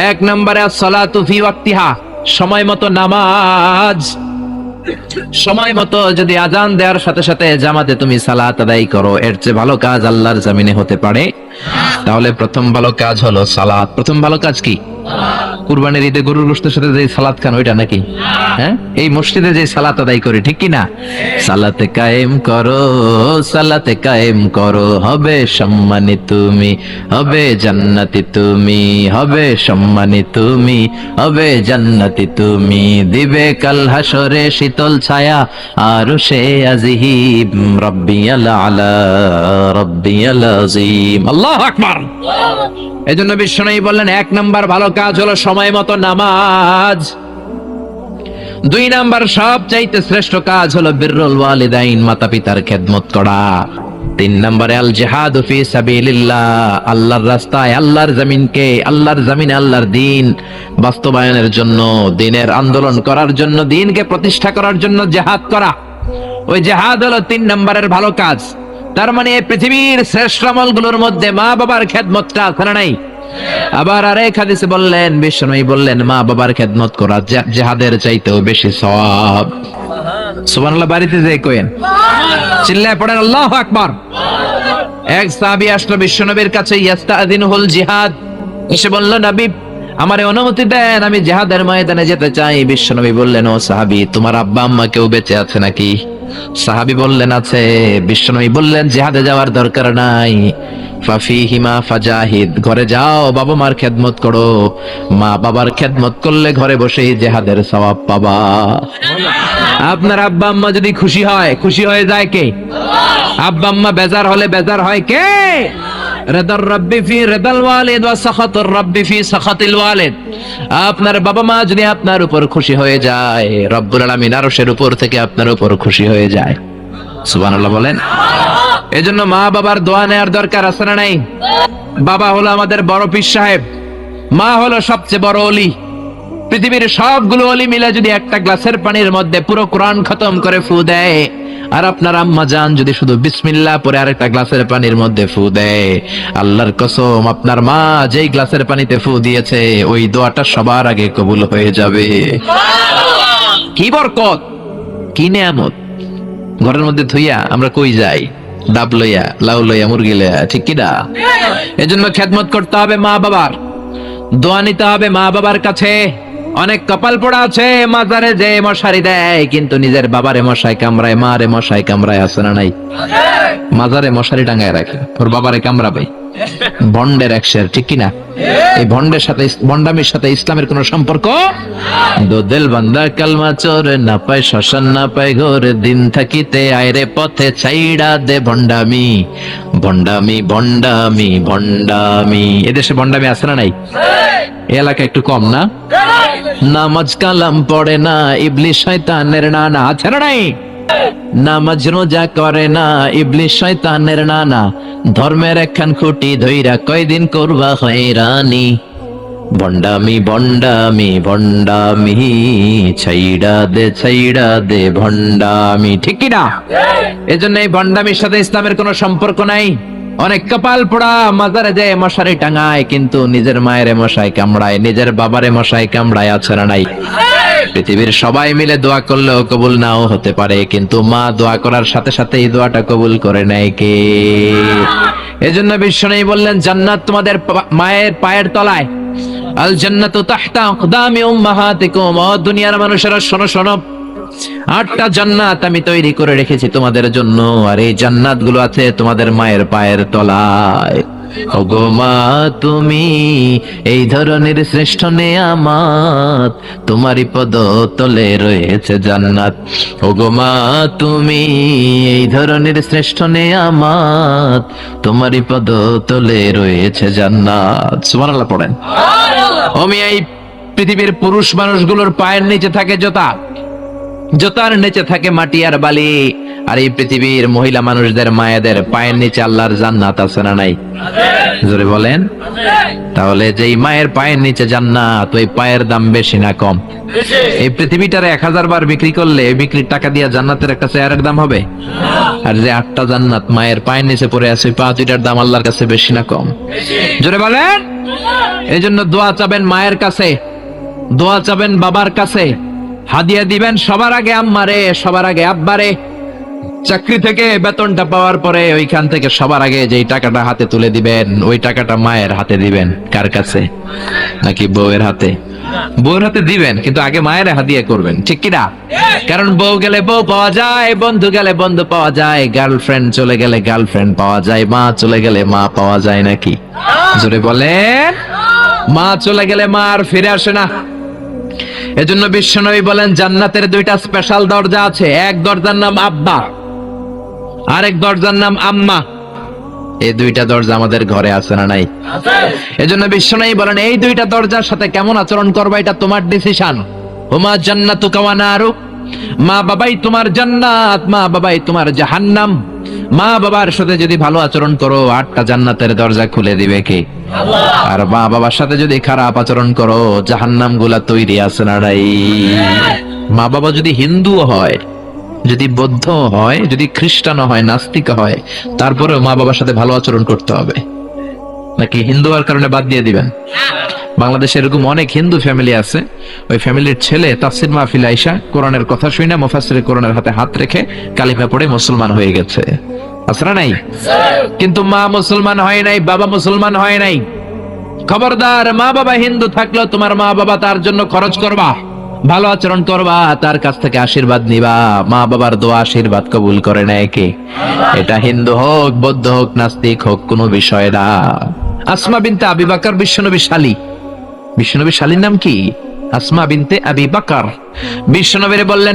1 নম্বরে as-সালাতু ফি ওয়াক্তিহা, সময় মতো নামাজ। সময় মতো যদি আজান দেওয়ার সাথে সাথে জামাতে তুমি সালাত আদায় করো, এর চেয়ে ভালো কাজ আল্লাহর জমিনে হতে পারে? তাহলে প্রথম ভালো কাজ হলো সালাত। প্রথম ভালো কাজ কি? কুরবানির ঈদে গরুর গোশতের সাথে যে সালাত খান ওইটা নাকি? হ্যাঁ, এই মসজিদে যে সালাত আদায় করি, ঠিক কি না? সালাতে কায়েম করো, সালাতে কায়েম করো, হবে সম্মানী তুমি, হবে জান্নাতি তুমি, হবে সম্মানী তুমি, হবে জান্নাতি তুমি, দিবে কাল হাসরে শীতল ছায়া আরশে আজিম, রব্বিয়াল আলা রব্বিয়াল আযীম। আল্লাহু আকবার। এজন্য বিশ্বনবী বললেন 1 নাম্বার ভালো কাজ হলো সময় মতো নামাজ। 2 নাম্বার সবচাইতে শ্রেষ্ঠ কাজ হলো বিররুল ওয়ালিদাইন, মাতা পিতার খেদমত করা। 3 নম্বরে আল জিহাদু ফি সাবিলিল্লাহ, আল্লাহর রাস্তায়, আল্লাহর জমিনকে, আল্লাহর জমিনে আল্লাহর দ্বীন বাস্তবায়নের জন্য, দ্বীনের আন্দোলন করার জন্য, দ্বীনকে প্রতিষ্ঠা করার জন্য জিহাদ করা। ওই জিহাদ হলো 3 নম্বরের ভালো কাজ। তার মানে পৃথিবীর শ্রেষ্ঠ আমলগুলোর মধ্যে মা বাবার খেদমতটা আছে না নাই? আবার আরেক হাদিসে বললেন, বিশ্বনবী বললেন, মা বাবার খেদমত করা জিহাদের চাইতেও বেশি সওয়াব। সুবহানাল্লাহ। বাড়িতে যে কইেন, চিল্লায় পড়েন আল্লাহু আকবার। এক সাহাবী আসলো বিশ্বনবীর কাছে, ইয়াস্তাযিনুল জিহাদ, এসে বলল, নবী আমারে অনুমতি দেন, আমি জিহাদের ময়দানে যেতে চাই। বিশ্বনবী বললেন, ও সাহাবী, তোমার আব্বা আম্মা কেউ বেঁচে আছে নাকি? সাহাবী বললেন, আছে। বিশ্বনবী বললেন, জিহাদে যাওয়ার দরকার নাই, ফাফিহিমা ফাজাহিদ, ঘরে যাও, বাবা মার খেদমত করো। মা বাবার খেদমত করলে ঘরে বসেই জিহাদের সওয়াব পাবা। আপনার আব্বা আম্মা যদি খুশি হয়, খুশি হয়ে যায় কে? আব্বা আম্মা বেজার হলে বেজার হয় কে? রিদার রাব্বি ফি রিদাল ওয়ালিদ ওয়া সাখাতুর রাব্বি ফি সাখাতিল ওয়ালিদ। আপনার বাবা মা যদি আপনার উপর খুশি হয়ে যায়, রব্বুল আলামিন আরশের উপর থেকে আপনার উপর খুশি হয়ে যায়। সুবহানাল্লাহ বলেন। এজন্য মা বাবার দোয়া নেওয়ার দরকার আছে না নাই? বাবা হলো আমাদের বড় পীর সাহেব, মা হলো সবচেয়ে বড় ওলি। পৃথিবীর সবগুলো ওলি মিলে যদি একটা গ্লাসের পানির মধ্যে পুরো কোরআন খতম করে ফু দেয়, আর আপনার আম্মা জান যদি শুধু বিসমিল্লাহ পরে আরেকটা গ্লাসের পানির মধ্যে ফু দেয়, আল্লাহর কসম আপনার মা যেই গ্লাসের পানিতে ফু দিয়েছে ওই দোয়াটা সবার আগে কবুল হয়ে যাবে। কি বরকত, কি নিয়ামত। ঘরের মধ্যে থুইয়া আমরা কই যাই? ডাব লইয়া, লাউ লইয়া, মুরগি লইয়া, ঠিক কি না? এজন্য খেদমত করতে হবে মা বাবার, দোয়া নিতে হবে মা বাবার কাছে। অনেক কপাল পোড়া আছে, মাজারে যে মশারি দেয় কিন্তু নিজের বাবারে মশাই কামড়ায়, মারে মশাই কামড়ায়, আছে না নাই? মাজারে মশারি টাঙ্গায় রাখে, ওর বাবারে কামড়াবে। ভন্ডের এক শের, ঠিক কিনা? এই ভন্ডের সাথে, ভন্ডামির সাথে ইসলামের কোন সম্পর্ক? দো দিল বান্দা কালমা চোর, না পায় শ্মশান না পায় ঘোর, দিন থাকিতে আইরে পথে ছাইড়া দে ভন্ডামি, ভন্ডামি ভন্ডামি ভন্ডামি। এদেশে ভন্ডামি আছে না নাই? এলাকা একটু কম না? নামাজ কালাম পড়ে না, ইবলিস শয়তানের নানা, আছে না নাই? নামাজ রোজা করে না, ইবলিস শয়তানের নানা, ধর্মের একখান খুঁটি ধইরা কয়দিন করবা হয়রানি। ভণ্ডামি ভণ্ডামি ভণ্ডামি, ছাইড়া দে ভণ্ডামি, ঠিক কি না? এজন্য এই ভণ্ডামির সাথে ইসলামের কোনো সম্পর্ক নাই। অনেক কপাল পোড়া মাজারে যায় মশারি টাঙায়, কিন্তু নিজের মায়ের মশাই কামড়ায়, নিজের বাবারে মশাই কামড়ায়, আছে না নাই? পৃথিবীর সবাই মিলে দোয়া করলেও কবুল নাও হতে পারে, কিন্তু মা দোয়া করার সাথে সাথে এই দোয়াটা কবুল করে নেয় কে? এজন্য বিশ্বনবী বললেন, জান্নাত তোমাদের মায়ের পায়ের তলায়। আল জান্নাতু তাহতা আকদামি উম্মাহাতিকুম। ও দুনিয়ার মানুষেরা শোনো শোনো, 8টা জান্নাত আমি তৈরি করে রেখেছি তোমাদের জন্য, আর এই জান্নাত গুলো আছে তোমাদের মায়ের পায়ের তলায়। ওগো মা তুমি এই ধরনের শ্রেষ্ঠ নেয়ামত, তোমারই পদ তলে রয়েছে জান্নাত। ওগো মা তুমি এই ধরনের শ্রেষ্ঠ নেয়ামত, তোমারই পদ তলে রয়েছে জান্নাত। সুবহানাল্লাহ পড়েন। ও মিয়া, এই পৃথিবীর পুরুষ মানুষগুলোর পায়ের নিচে থাকে জোতা, জোতার নিচে থাকে মাটি আর বালি, আর এই পৃথিবীর মহিলা মানুষদের মায়েদের পায়ের নিচে আল্লাহর জান্নাত আছে না নাই? জোরে বলেন। তাহলে যেই মায়ের পায়ের নিচে জান্নাত, ওই পায়ের দাম বেশি না কম? এই পৃথিবীটারে 1000 বার বিক্রি করলে বিক্রির টাকা দিয়ে জান্নাতের একটা চেয়ারের দাম হবে? আর যে 8টা জান্নাত মায়ের পায়ের নিচে পড়ে আছে, ওই পা দুইটার দাম আল্লাহর কাছে বেশি না কম? জোরে বলেন। এই জন্য দোয়া চাবেন মায়ের কাছে, দোয়া চাবেন বাবার কাছে, হাদিয়া দিবেন সবার আগে আম্মারে, সবার আগে আব্বারে। চাকরি থেকে বেতনটা পাওয়ার পরে ওইখান থেকে সবার আগে যেই টাকাটা হাতে তুলে দিবেন, ওই টাকাটা মায়ের হাতে দিবেন। কার কাছে? নাকি বউয়ের হাতে? বউয়ের হাতে দিবেন, কিন্তু আগে মায়ের হাদিয়া করবেন, ঠিক কি না? কারণ বউ গেলে বউ পাওয়া যায়, বন্ধু গেলে বন্ধু পাওয়া যায়, গার্লফ্রেন্ড চলে গেলে গার্লফ্রেন্ড পাওয়া যায়, মা চলে গেলে মা পাওয়া যায় নাকি? জোরে বলেন। মা চলে গেলে মা আর ফিরে আসে না। এজন্য বিশ্বনবী বলেন, জান্নাতের 2টা স্পেশাল দরজা আছে। এক দরজার নাম আব্বা, আরেক দরজার নাম আম্মা। এই 2টা দরজা আমাদের ঘরে আছে না নাই? এজন্য বিশ্বনবী বলেন, এই 2টা দরজার সাথে কেমন আচরণ করবা এটা তোমার ডিসিশন। হুমা জান্নাতুকা ওয়া নারু, মা বাবাই তোমার জান্নাত, মা বাবাই তোমার জাহান্নাম। মা বাবার সাথে যদি ভালো আচরণ করো, 8টা জান্নাতের দরজা খুলে দিবে কে? আল্লাহ। আর মা বাবার সাথে যদি খারাপ আচরণ করো, জাহান্নাম গুলা তৈরি আছে না নাই? মা বাবা যদি হিন্দু হয়, যদি বৌদ্ধ হয়, যদি খ্রিস্টান হয়, নাস্তিক হয়, তারপরেও মা বাবার সাথে ভালো আচরণ করতে হবে। নাকি হিন্দু হওয়ার কারণে বাদ দিয়ে দিবেন? বাংলাদেশে এরকম অনেক হিন্দু ফ্যামিলি আছে, ওই ফ্যামিলির ছেলে তাফসীর মাহফিলে আইসা কোরআনের কথা শুনে মুফাসসির কোরআনের হাতে হাত রেখে কালিমা পড়ে মুসলমান হয়ে গেছে, আছে না নাই? কিন্তু মা মুসলমান হয় নাই, বাবা মুসলমান হয় নাই। খবরদার, মা বাবা হিন্দু থাকলেও তোমার মা বাবা তার জন্য খরচ করবা, ভালো আচরণ করবা, তার কাছ থেকে আশীর্বাদ নিবা। মা বাবার দোয়া আশীর্বাদ কবুল করে নেয় কে? এটা হিন্দু হোক, বৌদ্ধ হোক, নাস্তিক হোক, কোনো বিষয় না। আসমা বিনতে আবি বকর বিশ্বনবীর শালী। বিশ্বনবীর শালীর নাম কি? আসমা বিনতে আবি বকর। বিশ্বনবীরে বললেন,